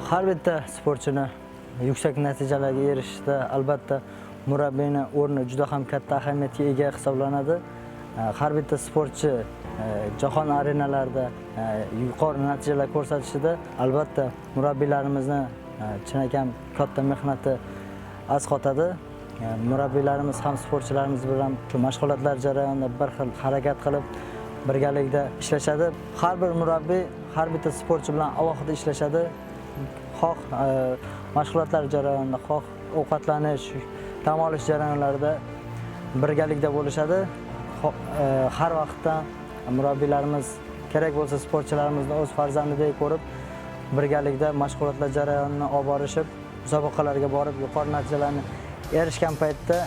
Har bitta sportchini yuksak natijalarga erishishda albatta murabbiyning o'rni juda ham katta ahamiyatga ega hisoblanadi. Har bitta sportchi jahon arenalarida yuqori natijalar ko'rsatishida albatta murabbiylarimizni chinakam katta mehnati asqotadi. Murabbiylarimiz ham sportchilarimiz bilan shu mashg'ulotlar jarayonida bir xil harakat qilib birgalikda ishlashadi. Har bir murabbiy har bitta sportchi bilan alohida ishlashadi. Xoh mashg'ulotlar jarayonida, xoh ovqatlanish, dam olish jarayonlarida birgalikda bo'lishadi. Har vaqtda murabbiylarimiz kerak bo'lsa sportchilarimizni o'z farzandidek ko'rib, birgalikda mashg'ulotlar jarayonini olib borishib, musobaqalarga borib, yuqori natijalarni erishgan paytda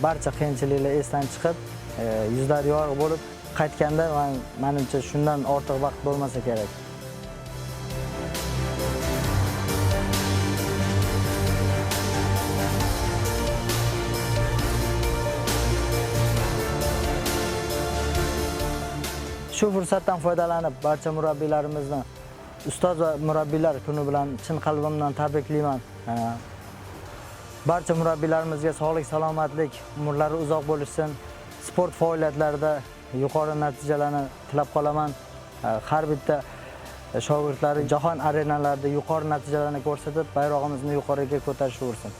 barcha qiyinchiliklar esdan chiqib, yuzlari yorug' bo'lib qaytganda menimcha shundan ortiq vaqt bo'lmasa kerak. Shu fursatdan foydalanib barcha murabbiylarimizni ustoz va murabbiylar kuni bilan chin qalbimdan tabriklayman. Barcha murabbiylarimizga sog'lik, salomatlik, umrlari uzoq bo'lsin. Sport faoliyatlarida yuqori natijalarni tilab qolaman. Har bitta shogirdlari jahon arenalarida yuqori natijalarni ko'rsatib, bayrog'imizni yuqoriga ko'tarishib ursin.